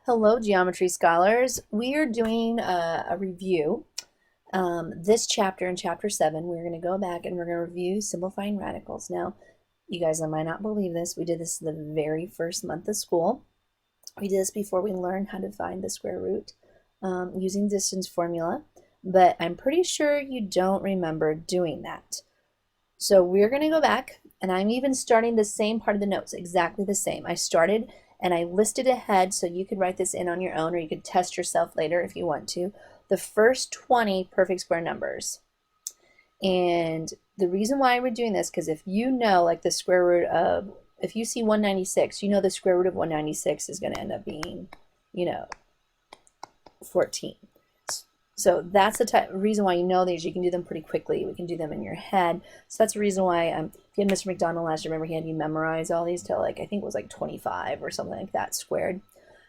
Hello, geometry scholars. We are doing a review. This chapter in chapter 7, we're going to go back and we're going to review simplifying radicals. Now, you guys might not believe this. We did this the very first month of school. We did this before we learned how to find the square root using distance formula, but I'm pretty sure you don't remember doing that. So we're going to go back, and I'm even starting the same part of the notes, exactly the same. I started and I listed ahead so you could write this in on your own, or you could test yourself later if you want to, the first 20 perfect square numbers. And the reason why we're doing this, because if you know, like the square root of, if you see 196, you know the square root of 196 is going to end up being, 14. So that's the reason why you know these. You can do them pretty quickly. We can do them in your head. So that's the reason why if you had Mr. McDonald last year, remember he had you memorize all these till I think it was like 25 or something like that squared.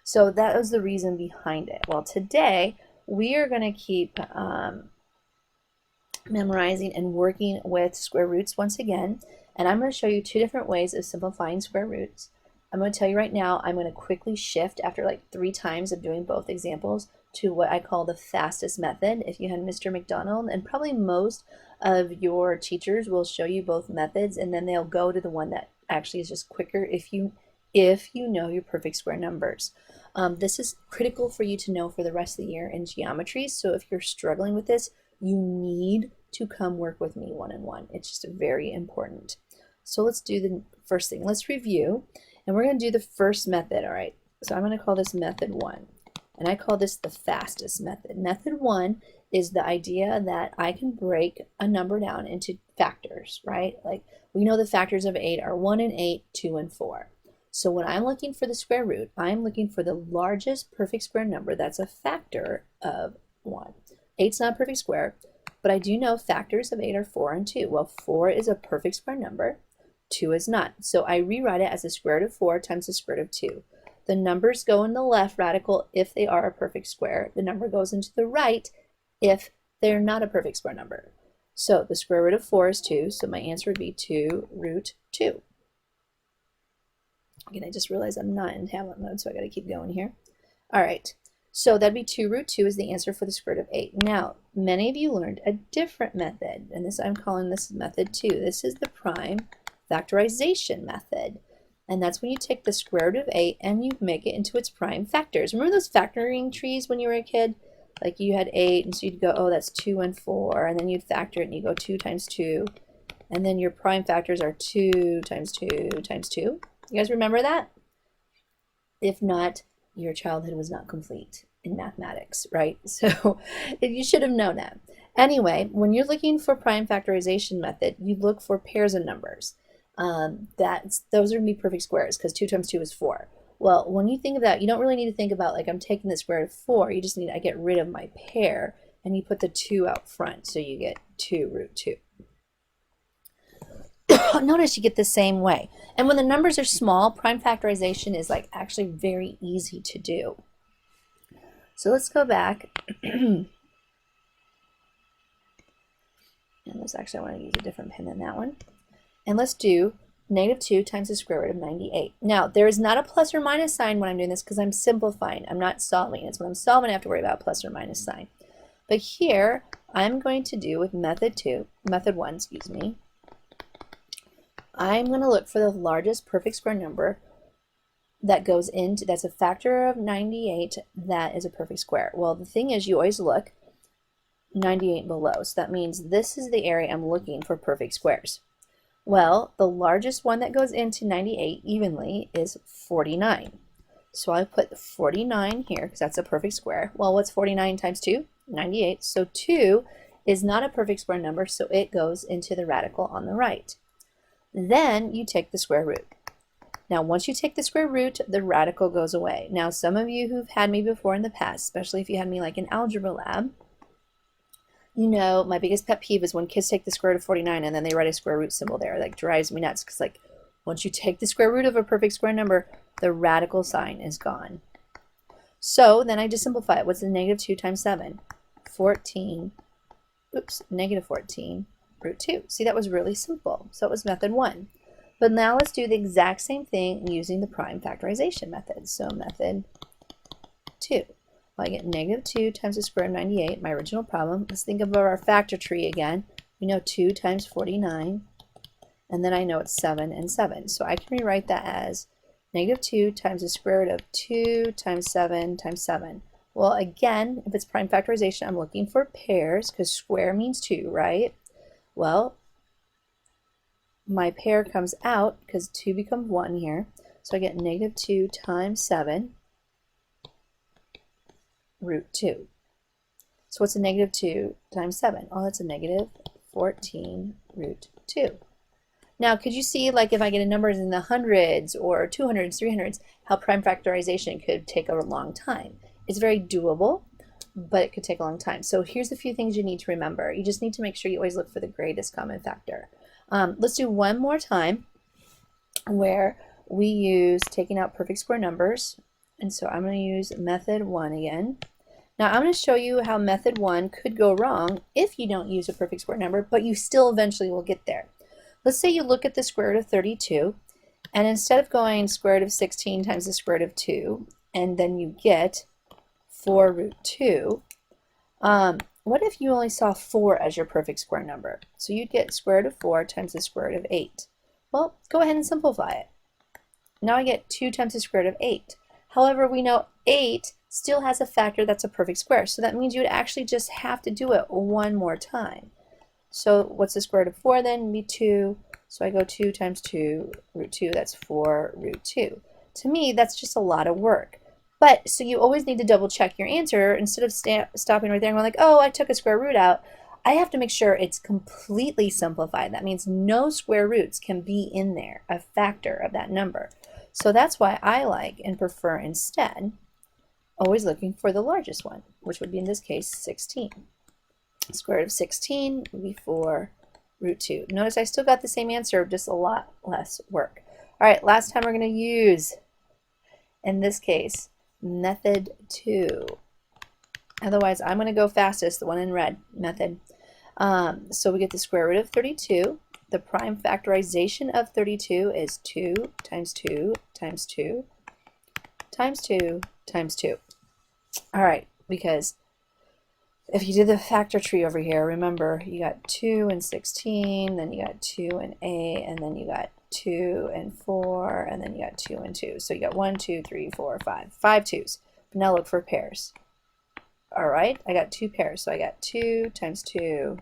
So that was the reason behind it. Well, today we are going to keep memorizing and working with square roots once again. And I'm going to show you two different ways of simplifying square roots. I'm going to tell you right now, I'm going to quickly shift after like 3 times of doing both examples to what I call the fastest method. If you had Mr. McDonald, and probably most of your teachers will show you both methods, and then they'll go to the one that actually is just quicker if you know your perfect square numbers. This is critical for you to know for the rest of the year in geometry. So if you're struggling with this, you need to come work with me one-on-one. It's just very important. So let's do the first thing. Let's review, and we're going to do the first method. All right, so I'm going to call this method 1. And I call this the fastest method. Method 1 is the idea that I can break a number down into factors, right? Like we know the factors of 8 are 1 and 8, 2 and 4. So when I'm looking for the square root, I'm looking for the largest perfect square number that's a factor of 1. 8's not a perfect square, but I do know factors of 8 are 4 and 2. Well, 4 is a perfect square number, 2 is not. So I rewrite it as the square root of 4 times the square root of 2. The numbers go in the left radical if they are a perfect square. The number goes into the right if they're not a perfect square number. So the square root of 4 is 2, so my answer would be 2 root 2. Again, I just realized I'm not in tablet mode, so I got to keep going here. All right, so that'd be 2 root 2 is the answer for the square root of 8. Now, many of you learned a different method, and this I'm calling this method 2. This is the prime factorization method. And that's when you take the square root of 8 and you make it into its prime factors. Remember those factoring trees when you were a kid? Like you had 8, and so you'd go, oh, that's 2 and 4, and then you'd factor it, and you go 2 times 2, and then your prime factors are 2 times 2 times 2. You guys remember that? If not, your childhood was not complete in mathematics, right? So you should have known that. Anyway, when you're looking for prime factorization method, you look for pairs of numbers. Those are going to be perfect squares because 2 times 2 is 4. Well, when you think of that, you don't really need to think about like I'm taking the square root of 4. You just need I get rid of my pair, and you put the 2 out front, so you get 2 root 2. Notice you get the same way. And when the numbers are small, prime factorization is like actually very easy to do. So let's go back. And this actually I want to use a different pen than that one. And let's do negative 2 times the square root of 98. Now, there is not a plus or minus sign when I'm doing this because I'm simplifying. I'm not solving. It's when I'm solving I have to worry about a plus or minus sign. But here, I'm going to do with method 1, excuse me. I'm going to look for the largest perfect square number that goes into, that's a factor of 98 that is a perfect square. Well, the thing is you always look 98 below. So that means this is the area I'm looking for perfect squares. Well, the largest one that goes into 98 evenly is 49. So I put 49 here because that's a perfect square. Well, what's 49 times 2? 98. So 2 is not a perfect square number, so it goes into the radical on the right. Then you take the square root. Now, once you take the square root, the radical goes away. Now, some of you who've had me before in the past, especially if you had me like in algebra lab, you know, my biggest pet peeve is when kids take the square root of 49 and then they write a square root symbol there. Like drives me nuts because like once you take the square root of a perfect square number, the radical sign is gone. So then I just simplify it. What's the negative 2 times 7? 14, negative 14 root 2. See, that was really simple. So it was method 1. But now let's do the exact same thing using the prime factorization method. So method 2. Well, I get negative 2 times the square root of 98, my original problem. Let's think of our factor tree again. We know 2 times 49, and then I know it's 7 and 7. So I can rewrite that as negative 2 times the square root of 2 times 7 times 7. Well, again, if it's prime factorization, I'm looking for pairs because square means 2, right? Well, my pair comes out because 2 becomes 1 here. So I get negative 2 times 7 root 2. So what's a negative 2 times 7? Oh, that's a negative 14 root 2. Now, could you see, like, if I get a numbers in the hundreds or 200s, 300s, how prime factorization could take a long time? It's very doable, but it could take a long time. So here's a few things you need to remember. You just need to make sure you always look for the greatest common factor. Let's do one more time where we use taking out perfect square numbers. And so I'm going to use method 1 again. Now I'm going to show you how method 1 could go wrong if you don't use a perfect square number, but you still eventually will get there. Let's say you look at the square root of 32, and instead of going square root of 16 times the square root of 2, and then you get 4 root 2, what if you only saw 4 as your perfect square number? So you'd get square root of 4 times the square root of 8. Well, go ahead and simplify it. Now I get 2 times the square root of 8. However, we know 8 still has a factor that's a perfect square, so that means you would actually just have to do it one more time. So what's the square root of 4 then? It'd be 2. So I go 2 times 2 root 2. That's 4 root 2. To me, that's just a lot of work. But so you always need to double check your answer instead of stopping right there and going like, oh, I took a square root out. I have to make sure it's completely simplified. That means no square roots can be in there, a factor of that number. So that's why I like and prefer instead always looking for the largest one, which would be in this case 16. Square root of 16 would be 4 root 2. Notice I still got the same answer, just a lot less work. All right, last time we're going to use, in this case, method 2. Otherwise, I'm going to go fastest, the one in red, method. So we get the square root of 32. The prime factorization of 32 is 2 times 2 times 2 times 2 times 2. All right, because if you did the factor tree over here, remember you got 2 and 16, then you got 2 and 8, and then you got 2 and 4, and then you got 2 and 2. So you got 1, 2, 3, 4, 5. 5 2s. Now look for pairs. All right, I got 2 pairs. So I got 2 times 2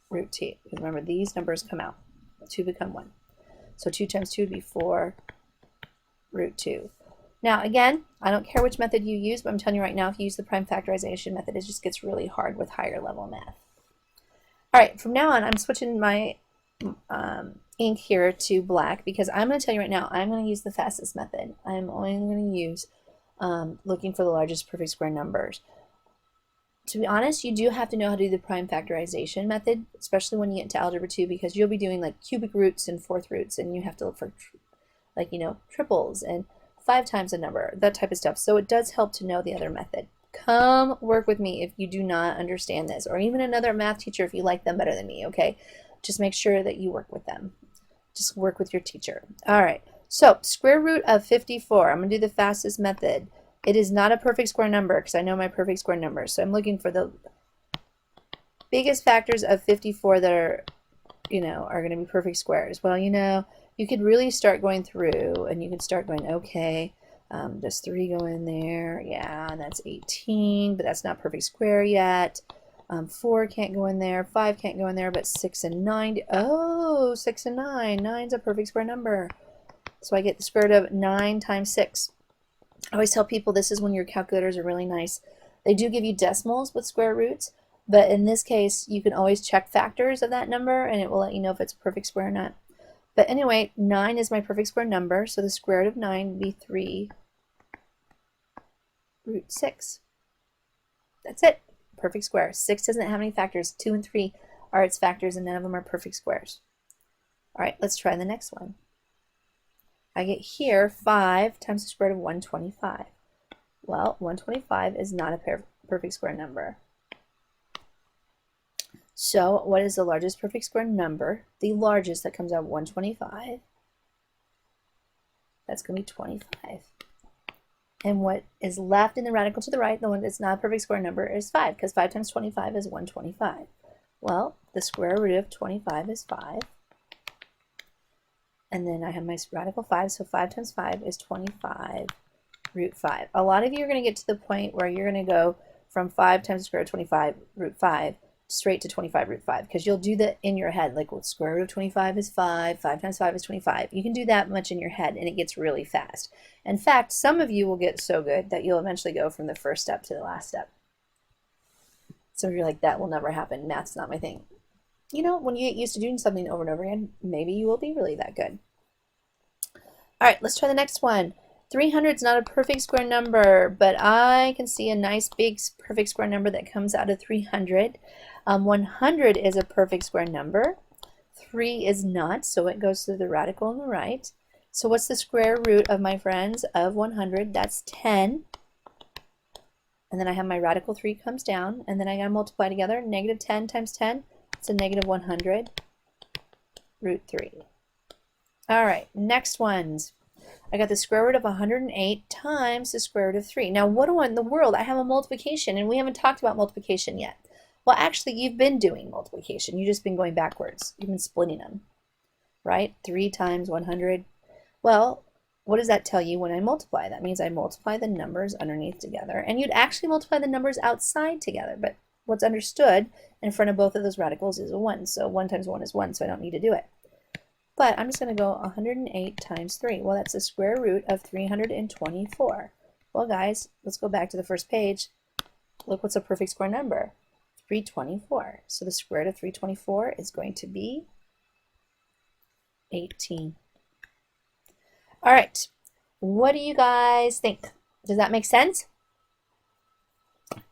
root 2. Because remember, these numbers come out. 2 become 1. So 2 times 2 would be 4 root 2. Now, again, I don't care which method you use, but I'm telling you right now, if you use the prime factorization method, it just gets really hard with higher level math. All right, from now on, I'm switching my ink here to black because I'm going to tell you right now, I'm going to use the fastest method. I'm only going to use looking for the largest perfect square numbers. To be honest, you do have to know how to do the prime factorization method, especially when you get into algebra 2, because you'll be doing like cubic roots and fourth roots, and you have to look for like, you know, triples and 5 times a number, that type of stuff. So it does help to know the other method. Come work with me if you do not understand this, or even another math teacher if you like them better than me, okay? Just make sure that you work with them. Just work with your teacher. All right, so square root of 54. I'm going to do the fastest method. It is not a perfect square number because I know my perfect square numbers. So I'm looking for the biggest factors of 54 that are, you know, are going to be perfect squares. Well, you know, you could really start going through and you could start going, okay, does 3 go in there? Yeah, that's 18, but that's not perfect square yet. 4 can't go in there, 5 can't go in there, but 6 and 9, oh, 6 and 9, 9's a perfect square number. So I get the square root of 9 times 6. I always tell people this is when your calculators are really nice. They do give you decimals with square roots, but in this case, you can always check factors of that number and it will let you know if it's a perfect square or not. But anyway, 9 is my perfect square number, so the square root of 9 would be 3 root 6. That's it. Perfect square. 6 doesn't have any factors. 2 and 3 are its factors, and none of them are perfect squares. All right, let's try the next one. I get here 5 times the square root of 125. Well, 125 is not a perfect square number. So what is the largest perfect square number? The largest that comes out of 125. That's going to be 25. And what is left in the radical to the right, the one that's not a perfect square number, is 5, because 5 times 25 is 125. Well, the square root of 25 is 5. And then I have my radical 5, so 5 times 5 is 25 root 5. A lot of you are going to get to the point where you're going to go from 5 times the square root of 25 root 5 straight to 25 root 5, because you'll do that in your head, like, well, square root of 25 is 5, 5 times 5 is 25. You can do that much in your head, and it gets really fast. In fact, some of you will get so good that you'll eventually go from the first step to the last step. Some of you are like, that will never happen. Math's not my thing. You know, when you get used to doing something over and over again, maybe you will be really that good. All right, let's try the next one. 300 is not a perfect square number, but I can see a nice big perfect square number that comes out of 300. 100 is a perfect square number. 3 is not, so it goes to the radical on the right. So what's the square root of, my friends, of 100? That's 10. And then I have my radical 3 comes down, and then I gotta multiply together. Negative 10 times 10, it's a negative 100 root 3. All right, next ones. I got the square root of 108 times the square root of 3. Now, what in the world? I have a multiplication, and we haven't talked about multiplication yet. Well, actually, you've been doing multiplication. You've just been going backwards. You've been splitting them, right? 3 times 100. Well, what does that tell you when I multiply? That means I multiply the numbers underneath together, and you'd actually multiply the numbers outside together, but what's understood in front of both of those radicals is a 1. So 1 times 1 is 1, so I don't need to do it. But I'm just going to go 108 times 3. Well, that's the square root of 324. Well, guys, let's go back to the first page. Look what's a perfect square number. 324. So the square root of 324 is going to be 18. All right. What do you guys think? Does that make sense?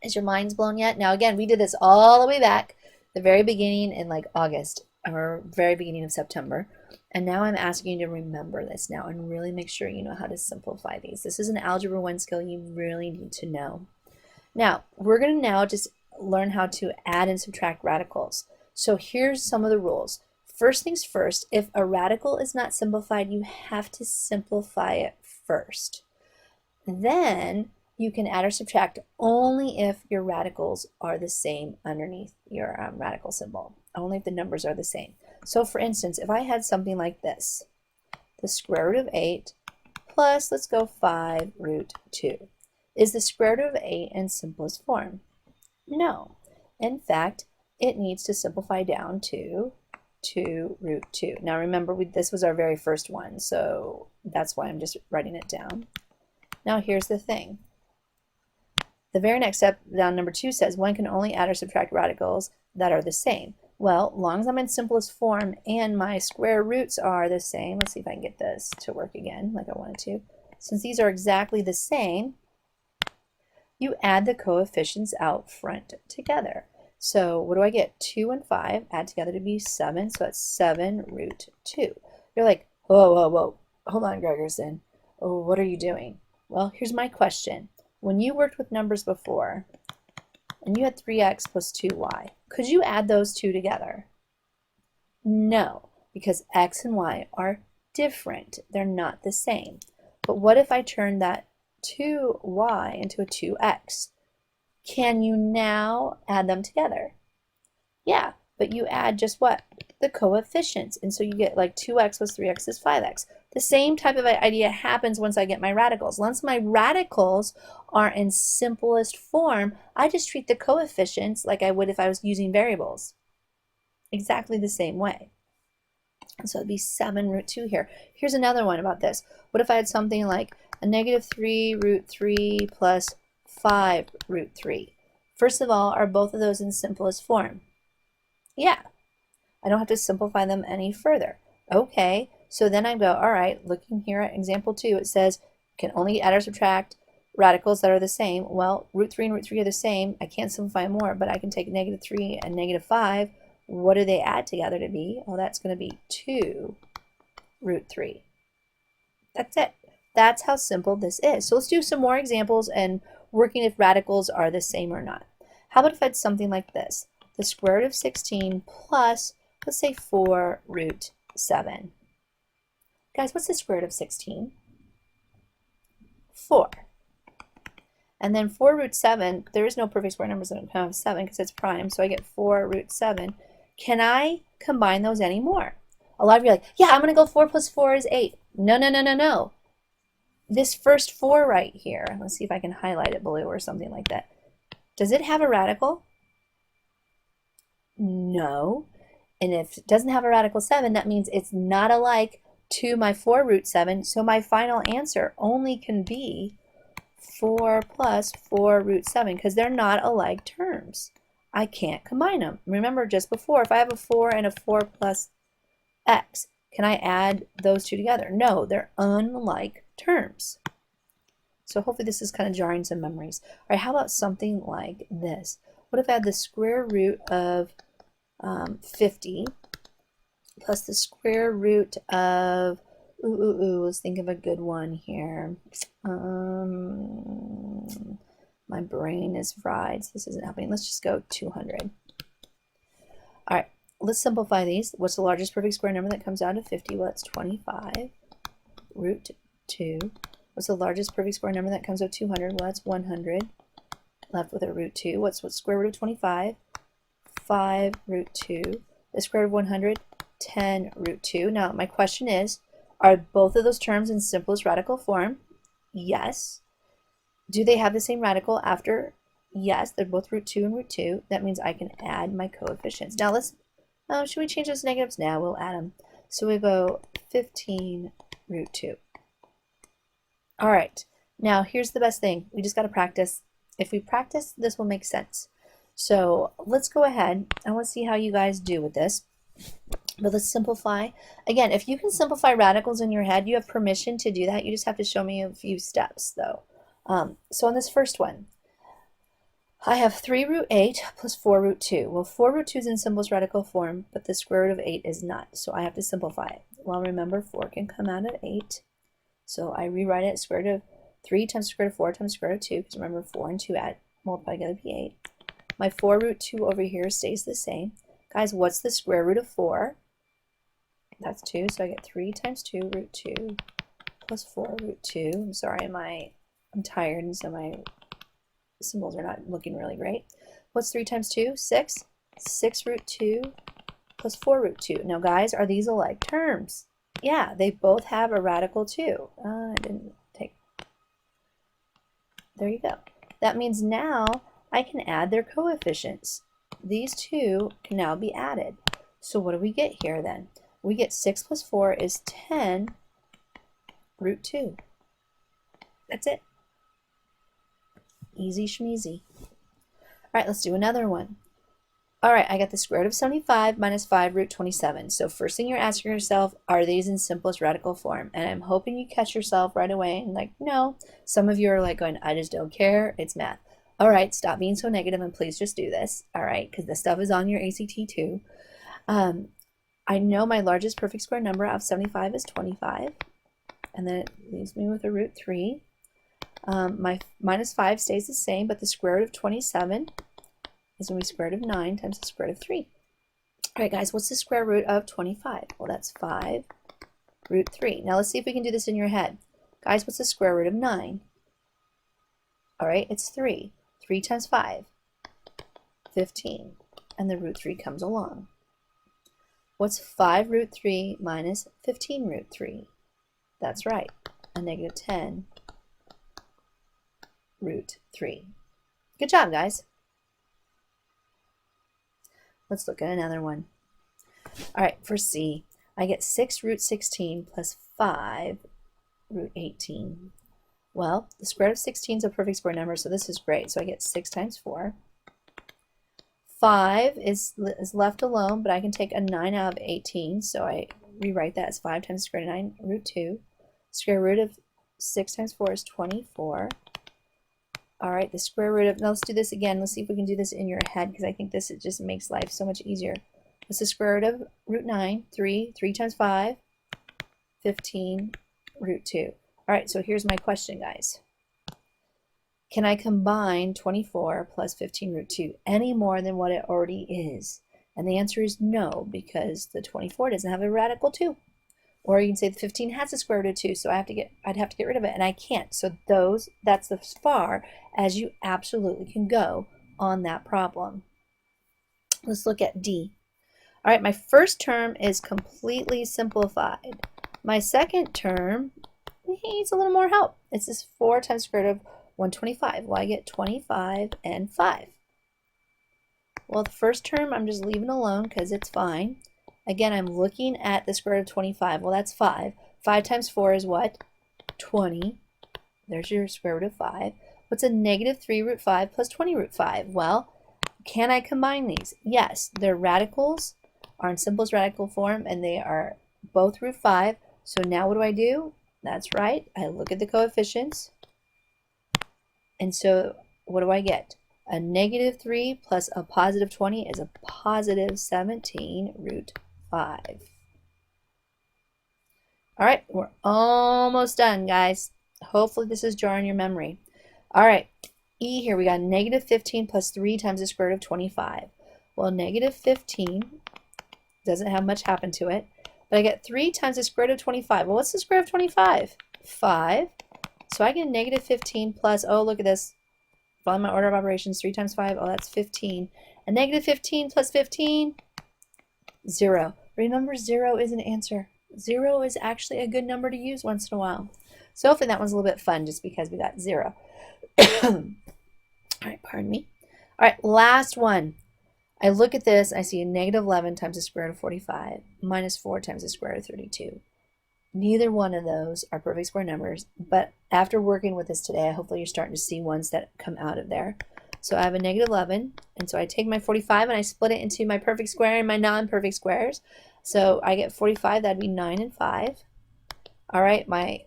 Is your minds blown yet? Now, again, we did this all the way back, the very beginning in like August, or very beginning of September. And now I'm asking you to remember this now and really make sure you know how to simplify these. This is an Algebra 1 skill you really need to know. Now, we're going to now just learn how to add and subtract radicals. So here's some of the rules. First things first, if a radical is not simplified, you have to simplify it first. Then you can add or subtract only if your radicals are the same underneath your radical symbol, only if the numbers are the same. So for instance, if I had something like this, the square root of 8 plus, let's go 5 root 2. Is the square root of 8 in simplest form? No. In fact, it needs to simplify down to 2 root 2. Now remember, this was our very first one, so that's why I'm just writing it down. Now here's the thing. The very next step down, number 2, says one can only add or subtract radicals that are the same. Well, as long as I'm in simplest form and my square roots are the same, let's see if I can get this to work again like I wanted to. Since these are exactly the same, you add the coefficients out front together. So what do I get? 2 and 5 add together to be 7, so that's 7 root 2. You're like, whoa, whoa, whoa, hold on, Gregerson. Oh, what are you doing? Well, here's my question. When you worked with numbers before, and you had 3x plus 2y, could you add those two together? No, because x and y are different. They're not the same. But what if I turn that 2y into a 2x? Can you now add them together? Yeah, but you add just what? The coefficients. And so you get like 2x plus 3x is 5x. The same type of idea happens once I get my radicals. Once my radicals are in simplest form, I just treat the coefficients like I would if I was using variables. Exactly the same way. And so it'd be 7 root 2 here. Here's another one about this. What if I had something like a negative 3 root 3 plus 5 root 3? First of all, are both of those in simplest form? Yeah. I don't have to simplify them any further. Okay, so then I go, all right, looking here at example 2, it says can only add or subtract radicals that are the same. Well, root 3 and root 3 are the same. I can't simplify more, but I can take negative 3 and negative 5. What do they add together to be? Oh, that's going to be 2 root 3. That's it. That's how simple this is. So let's do some more examples and working if radicals are the same or not. How about if I had something like this? The square root of 16 plus, let's say, 4 root 7. Guys, what's the square root of 16? 4. And then 4 root 7, there is no perfect square numbers that have 7 because it's prime, so I get 4 root 7. Can I combine those anymore? A lot of you are like, yeah, I'm going to go 4 plus 4 is 8. No, no, no, no, no. This first 4 right here, let's see if I can highlight it blue or something like that. Does it have a radical? No. And if it doesn't have a radical 7, that means it's not alike to my 4 root 7. So my final answer only can be 4 plus 4 root 7 because they're not alike terms. I can't combine them. Remember just before, if I have a 4 and a 4 plus x, can I add those two together? No, they're unlike terms. So hopefully this is kind of jarring some memories. All right, how about something like this? What if I had the square root of 50 plus the square root of, let's think of a good one here. My brain is fried, so this isn't happening. Let's just go 200. All right, let's simplify these. What's the largest perfect square number that comes out of 50? Well, it's 25 root 2. What's the largest perfect square number that comes out of 200? Well, that's 100. Left with a root 2. What's square root of 25? 5 root 2. The square root of 100? 10 root 2. Now, my question is, are both of those terms in simplest radical form? Yes. Do they have the same radical after? Yes, they're both root 2 and root 2. That means I can add my coefficients. Now, let's, should we change those negatives? Now we'll add them. So we go 15 root 2. All right, now here's the best thing. We just got to practice. If we practice, this will make sense. So let's go ahead. I want to see how you guys do with this. But let's simplify. Again, if you can simplify radicals in your head, you have permission to do that. You just have to show me a few steps, though. So on this first one, I have 3 root 8 plus 4 root 2. Well, 4 root 2 is in simplest radical form, but the square root of 8 is not. So I have to simplify it. Well, remember, 4 can come out of 8. So I rewrite it as square root of 3 times the square root of 4 times the square root of 2, because remember 4 and 2 add, multiply together be 8. My 4 root 2 over here stays the same. Guys, what's the square root of 4? That's 2, so I get 3 times 2 root 2 plus 4 root 2. I'm sorry, I'm tired, and so my symbols are not looking really great. What's 3 times 2? 6. 6 root 2 plus 4 root 2. Now, guys, are these alike terms? Yeah, they both have a radical 2. I didn't take. There you go. That means now I can add their coefficients. These two can now be added. So what do we get here then? We get 6 plus 4 is 10 root 2. That's it. Easy schmeezy. All right, let's do another one. All right, I got the square root of 75 minus 5 root 27. So first thing you're asking yourself, are these in simplest radical form? And I'm hoping you catch yourself right away and like, no. Some of you are like going, I just don't care. It's math. All right, stop being so negative and please just do this. All right, because this stuff is on your ACT too. I know my largest perfect square number out of 75 is 25. And then it leaves me with a root 3. My minus 5 stays the same, but the square root of 27 is going to be square root of 9 times the square root of 3. All right, guys, what's the square root of 25? Well, that's 5 root 3. Now, let's see if we can do this in your head. Guys, what's the square root of 9? All right, it's 3. 3 times 5, 15. And the root 3 comes along. What's 5 root 3 minus 15 root 3? That's right, a negative 10 root 3. Good job, guys. Let's look at another one. All right, for C, I get 6 root 16 plus 5 root 18. Well, the square root of 16 is a perfect square number, so this is great. So I get 6 times 4. 5 is left alone, but I can take a 9 out of 18, so I rewrite that as 5 times the square root of 9 root 2. Square root of 6 times 4 is 24. All right, the square root of, now let's do this again. Let's see if we can do this in your head, because I think this it just makes life so much easier. What's the square root of root 9? 3. 3 times 5, 15 root 2. All right, so here's my question, guys. Can I combine 24 plus 15 root 2 any more than what it already is? And the answer is no, because the 24 doesn't have a radical 2. Or you can say the 15 has a square root of 2, so I'd have to get rid of it, and I can't. So that's as far as you absolutely can go on that problem. Let's look at D. All right, my first term is completely simplified. My second term needs a little more help. It's this 4 times the square root of 125. Well, I get 25 and 5. Well, the first term I'm just leaving alone because it's fine. Again, I'm looking at the square root of 25. Well, that's 5. 5 times 4 is what? 20. There's your square root of 5. What's a negative 3 root 5 plus 20 root 5? Well, can I combine these? Yes, their radicals are in simplest radical form, and they are both root 5. So now what do? That's right, I look at the coefficients. And so what do I get? A negative 3 plus a positive 20 is a positive 17 root 5. All right, we're almost done, guys. Hopefully this is jarring your memory. All right, E here, we got negative 15 plus 3 times the square root of 25. Well, negative 15 doesn't have much happen to it, but I get 3 times the square root of 25. Well, what's the square root of 25? 5. So I get negative 15 plus, oh, look at this. Following my order of operations, 3 times 5, oh, that's 15. And negative 15 plus 15, 0. Remember, 0 is an answer. 0 is actually a good number to use once in a while. So hopefully that one's a little bit fun just because we got 0. All right, pardon me. All right, last one. I look at this, I see a negative 11 times the square root of 45 minus 4 times the square root of 32. Neither one of those are perfect square numbers, but after working with this today, hopefully you're starting to see ones that come out of there. So I have a negative 11, and so I take my 45 and I split it into my perfect square and my non-perfect squares. So I get 45, that'd be 9 and 5. All right, my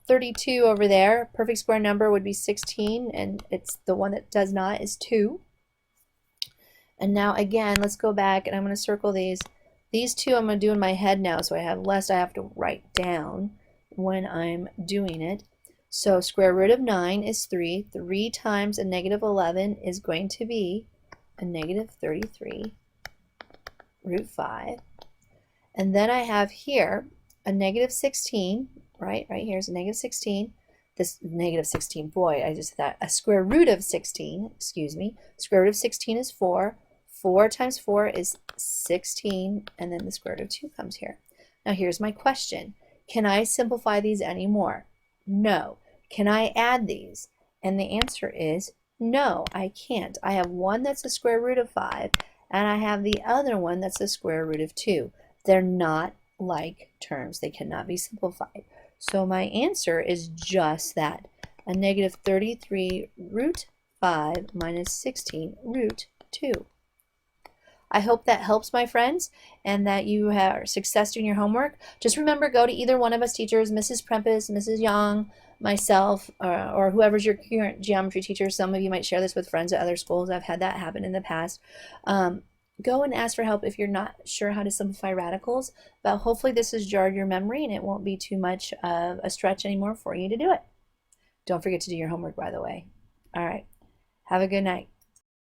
32 over there, perfect square number would be 16, and it's the one that does not is 2. And now again, let's go back, and I'm going to circle these. These two I'm going to do in my head now, so I have less I have to write down when I'm doing it. So square root of 9 is 3. 3 times a negative 11 is going to be a negative 33 root 5. And then I have here a negative 16, right? Right here is a negative 16. This negative 16, boy, I just thought a square root of 16, excuse me. Square root of 16 is 4. 4 times 4 is 16, and then the square root of 2 comes here. Now here's my question. Can I simplify these anymore? No. Can I add these? And the answer is no, I can't. I have one that's the square root of 5, and I have the other one that's the square root of 2. They're not like terms. They cannot be simplified. So my answer is just that, a negative 33 root 5 minus 16 root 2. I hope that helps, my friends, and that you have success doing your homework. Just remember, go to either one of us teachers, Mrs. Prempis, Mrs. Young, myself, or whoever's your current geometry teacher. Some of you might share this with friends at other schools. I've had that happen in the past. Go and ask for help if you're not sure how to simplify radicals, but hopefully this has jarred your memory and it won't be too much of a stretch anymore for you to do it. Don't forget to do your homework, by the way. All right. Have a good night.